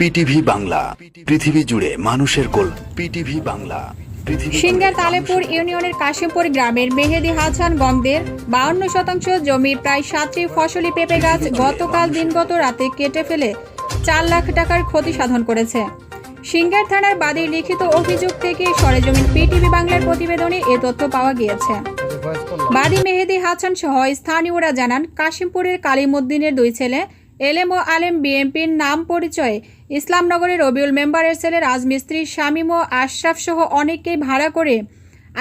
PTV Bangla, পৃথিবী জুড়ে মানুষের গোল। পিটিভি বাংলা। সিংগার তালেপুর ইউনিয়নের কাশিমপুর গ্রামের মেহেদি হাসান গঙ্গদের 52% জমির প্রায় 7টি ফসলি পেঁপে গাছ গতকাল দিনগত রাতে কেটে ফেলে 4 লাখ টাকার ক্ষতি সাধন করেছে। সিংগার থানার বাদীর লিখিত অভিযোগ থেকে সরেজমিন পিটিভি বাংলার প্রতিবেদনে এ তথ্য পাওয়া গিয়েছে। বাদী মেহেদি হাসান সহ স্থানীয়রা জানান, কাশিমপুরের কালিমুদ্দিনের 2 ছেলে এলেম ও আলেম বিএনপির নাম পরিচয়ে ইসলামনগরের রবিউল মেম্বারের ছেলে রাজমিস্ত্রি শামীম ও আশরাফ সহ অনেককেই ভাড়া করে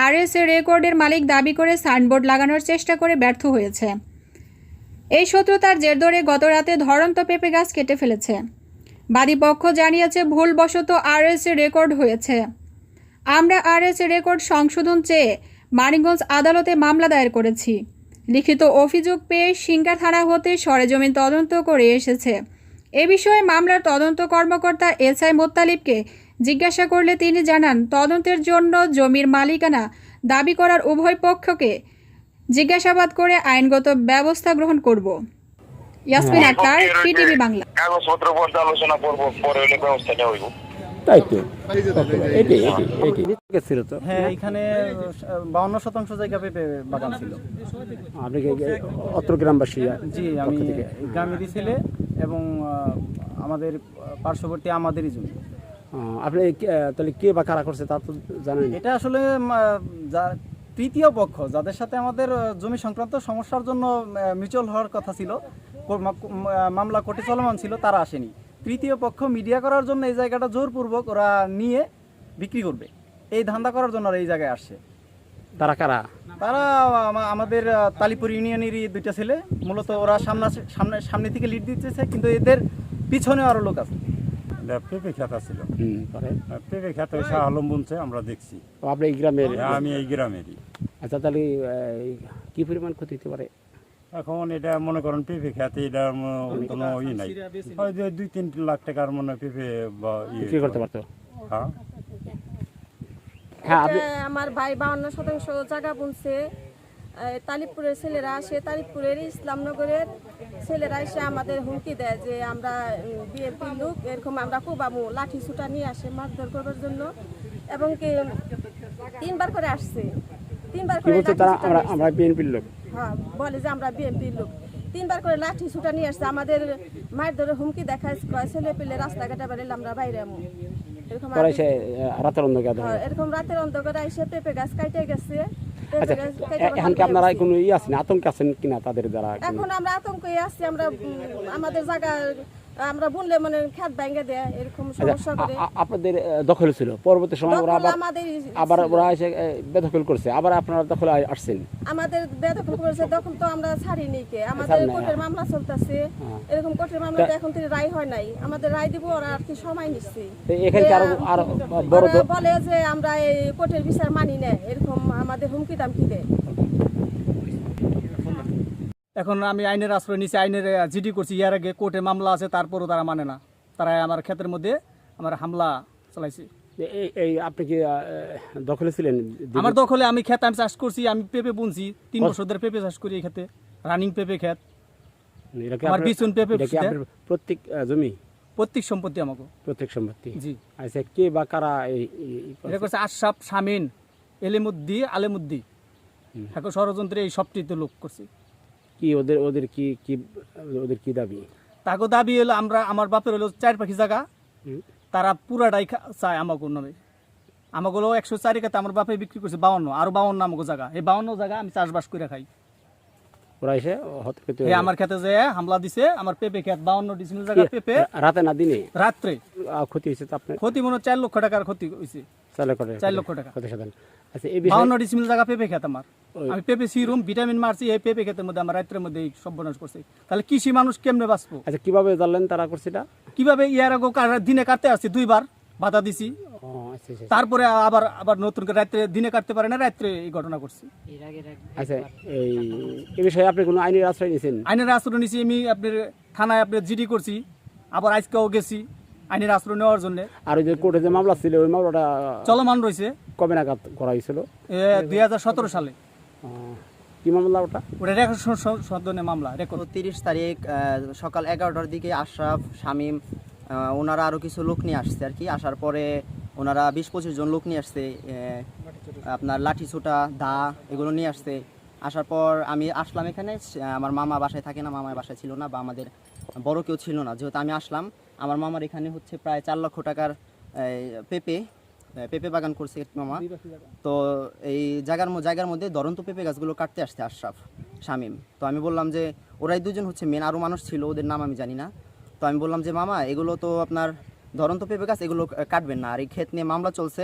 আরএস রেকর্ডের মালিক দাবি করে সাইনবোর্ড লাগানোর চেষ্টা করে ব্যর্থ হয়েছে। এই শত্রুতার জের ধরে গত রাতে ধরন্ত পেঁপে গাছ কেটে ফেলেছে। বাদী পক্ষ জানিয়েছে, ভুলবশত আরএস রেকর্ড হয়েছে। আমরা আরএস রেকর্ড সংশোধন চেয়ে মানিকগঞ্জ আদালতে মামলা দায়ের করেছি। লিখিত অভিযোগ পেয়ে সিংগার থানা হতে সরেজমিন তদন্ত করে এসেছে। এ বিষয়ে মামলার তদন্ত কর্মকর্তা এসআই মোত্তালিবকে জিজ্ঞাসা করলে তিনি জানান, তদন্তের জন্য জমির মালিকানা দাবি করার উভয় পক্ষকে জিজ্ঞাসাবাদ করে আইনগত ব্যবস্থা গ্রহণ করব। ইয়াসমিন আক্তার, পিটিভি বাংলা। কাগজপত্র বলতে আলোচনা করবো, পরে হলে ব্যবস্থা নেওয়া হইব। তাই তো ছিল তো। হ্যাঁ, এখানে 52% জায়গা পেঁপে বাগান ছিল। আপনি কি অত্র গ্রামবাসী? জি, আমি গ্রামেরই ছেলে এবং আমাদের পার্শ্ববর্তী আমাদেরই জমি। আপনি তাহলে কে বা কারা করছে তা তো জানেন? এটা আসলে তৃতীয় পক্ষ, যাদের সাথে আমাদের জমি সংক্রান্ত সমস্যার জন্য মিউচুয়াল হওয়ার কথা ছিল, মামলা কোর্টে চলমান ছিল, তারা আসেনি। তৃতীয় পক্ষ মিডিয়া করার জন্য এই জায়গাটা জোরপূর্বক ওরা নিয়ে বিক্রি করবে, এই ধান্দা করার জন্য ওরা এই জায়গায় আসছে। তারা কারা? তারা আমাদের তালিপুর ইউনিয়নেরই 2টা ছেলে। মূলত ওরা সামনে থেকে লিড দিতেছে, কিন্তু এদের পিছনে আরো লোক আছে। পেঁপে খেতা ছিল, পেঁপে খেতে শাহ আলম বুনছে, আমরা দেখছি। আপনি এই গ্রামের? আমি এই গ্রামেরই। আচ্ছা, তাহলে কি পরিমাণ ক্ষতি হতে পারে? এখন এটা মনে করেন পেঁপে খেতে এটা কোনো ই নাই, হয়তো 2-3 লাখ টাকার মনে পেঁপে বিক্রি করতে পারতো। হ্যাঁ, আমার ভাই 52% জায়গা বুনছে। তালিবপুরের ছেলেরা আসে, তালিবপুরের ইসলামনগরের ছেলেরা এসে আমাদের হুমকি দেয় যে আমরা বিএনপির লোক, এরকম আমরা কোবামু, লাঠি ছুটা নিয়ে আসে মারধর করবার জন্য। এবং কি 3বার করে আসছে, 3বার করে আমরা বিএনপির লোক। হ্যাঁ, বলে যে আমরা বিএনপির লোক। 3বার করে লাঠি ছুটা নিয়ে আসছে, আমাদের মারধরে হুমকি দেখায়, ছেলে পেলে রাস্তাঘাটে বেরোলে আমরা বাইরে আমু। এরকম রাতের অন্ধকারে এসে পেঁপে গাছ কাটে গেছে। এখন কি আপনারা কোনো আছেন, আতঙ্ক আছেন কিনা তাদের দ্বারা? এখন আমরা আতঙ্কে আছি, আমরা আমাদের জায়গা আমরা বুনলে মানে খেত ভেঙে দেয়, এরকম সমস্যা করে। আপনাদের দখল ছিল, পরবর্তী সময় ওরা আবার ওরা এসে বেদখল করছে, আবার আপনারা দখল আসছেন? আমাদের বেদখল করেছে, দখল তো আমরা ছাড়িনি। কে আমাদের কোর্টের মামলা চলতেছে, এরকম কোর্টের মামলাতে এখন থেকে রায় হয় নাই। আমাদের রায় দিব, ওরা আর কি সময় নিচ্ছে। এখানে আরো বড় বলে যে আমরা এই কোর্টের বিচার মানি না, এরকম আমাদের হুমকি দামকি দেয়। এখন আমি আইনের আশ্রয় নিচ্ছি, আইনের জিডি করছি। ইয়ার আগে কোর্টে মামলা আছে, তারপরও তারা মানে না। তারা আমার ক্ষেতের মধ্যে আমার হামলা চালাইছে। এই আপনি কি দখলে ছিলেন? আমার দখলে, আমি ক্ষেত আমি চাষ করছি, আমি পেঁপে বুনছি, 3 বছর ধরে পেঁপে চাষ করি এই ক্ষেতে, রানিং পেঁপে ক্ষেত। আমার বিচুন পেঁপে প্রত্যেক জমি, প্রত্যেক সম্পত্তি আমাকে, প্রত্যেক সম্পত্তি। জি। আচ্ছা, কে বা কারা এটা করছে? আশরাফ, শামীম, এলিমুদ্দি, আলেমুদ্দি। এখন ষড়যন্ত্রে এই সবটিতে লোক করছে। কি ওদের কি দাবি? তাকে দাবি হলো, আমার বাপের হলো 4 পাখি জায়গা, তারা পুরাটাই চায় আমাকে নামে। আমাকে 104 কাতে আমার বাপে বিক্রি করছে 52, আরো 52 আমাকে জায়গা। এই 52 জায়গা আমি চাষবাস করে খাই। ওরা এসে আমার খেতে যে হামলা দিছে, আমার পেঁপে খেত 52 ডিসিমিল জায়গা পেঁপে। রাতে না দিনে? রাত্রে। ক্ষতি হয়েছে তো আপনার? ক্ষতি মনে 4 লক্ষ টাকার ক্ষতি হয়েছে। 4 লক্ষ টাকা ক্ষতি সাধন। আচ্ছা, 52 ডিসিমিল জায়গা পেঁপে খেত আমার। আমি পেঁপে সিরুম ভিটামিন মারছি, এই পেঁপে খেতের মধ্যে আমার রাত্রের মধ্যে এই সর্বনাশ করছে। তাহলে কৃষি মানুষ কেমনে বাঁচবো? আচ্ছা, কিভাবে জানলেন তারা করছে এটা? কিভাবে? ইয়ার আগে দিনে কাটতে আসছি, 2বার বাধা দিছি। তারপরে আবার নতুন করে রাত্রে, দিনে কাটতে পারে না, রাত্রে এই ঘটনা করছি। আচ্ছা, এই বিষয়ে আপনি কোনো আইনের আশ্রয় নিয়েছেন? আইনের আশ্রয় নিয়েছি আমি, আপনার থানায় আপনার জিডি করছি, আবার আজকেও গেছি আইনের আশ্রয় নেওয়ার জন্য। আর ওই যে কোর্টে যে মামলা ছিল, ওই মামলাটা চলমান রয়েছে। কবে নাগাদ করা হয়েছিল? 2017 সালে। কি মামলা ওটা? ওটা রেকর্ড সদনে মামলা। 30 তারিখ সকাল 11টার দিকে আশরাফ, শামীম ওনারা আরও কিছু লোক নিয়ে আসছে আর কি। আসার পরে ওনারা 20-25 জন লোক নিয়ে আসছে, আপনার লাঠি ছোটা, দা এগুলো নিয়ে আসছে। আসার পর আমি আসলাম এখানে, আমার মামা বাসায় থাকে না, মামার বাসায় ছিল না বা আমাদের বড় কেউ ছিল না, যেহেতু আমি আসলাম। আমার মামার এখানে হচ্ছে প্রায় 4 লক্ষ টাকার পেঁপে বাগান করছে মামা। তো এই জায়গার মধ্যে ধরন্ত পেঁপে গাছগুলো কাটতে আসছে আশরাফ, শামীম। তো আমি বললাম যে ওরাই দুজন হচ্ছে মেন, আরও মানুষ ছিল, ওদের নাম আমি জানি না। তো আমি বললাম যে মামা এগুলো তো আপনার ধরন্ত পেঁপে গাছ, এগুলো কাটবেন না, আর এই ক্ষেত নিয়ে মামলা চলছে,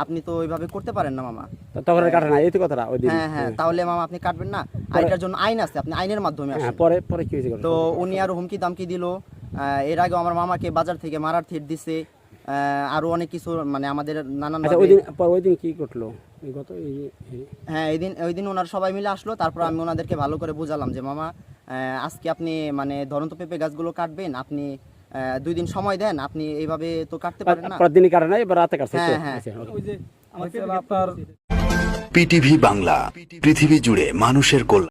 আপনি তো ওইভাবে করতে পারেন না মামা। তো তখন আর কাটে না, এই তো কথাটা ওই দিন। হ্যাঁ, তাহলে মামা আপনি কাটবেন না, আর এটার জন্য আইন আছে, আপনি আইনের মাধ্যমে আসেন। পরে পরে কি হয়েছে? তো উনি আরো হুমকি দামকি দিল। এর আগে আমার মামাকে বাজার থেকে মারার থ্রেট দিছে, আরো অনেক কিছু, মানে আমাদের নানান আচ্ছা, ওই দিন কি ঘটলো? হ্যাঁ, ওই দিন ওনারা সবাই মিলে আসলো। তারপর আমি ওনাদেরকে ভালো করে বুঝালাম যে মামা আজকে আপনি মানে ধরন্ত পেঁপে গাছগুলো কাটবেন, আপনি 2 দিন সময় দেন, আপনি এইভাবে তো কাটতে পারেন না। দিনই কাটে না, এবার রাতে কাটছে। হ্যাঁ। আপনার পিটিভি বাংলা, পৃথিবী জুড়ে মানুষের কল্যাণ।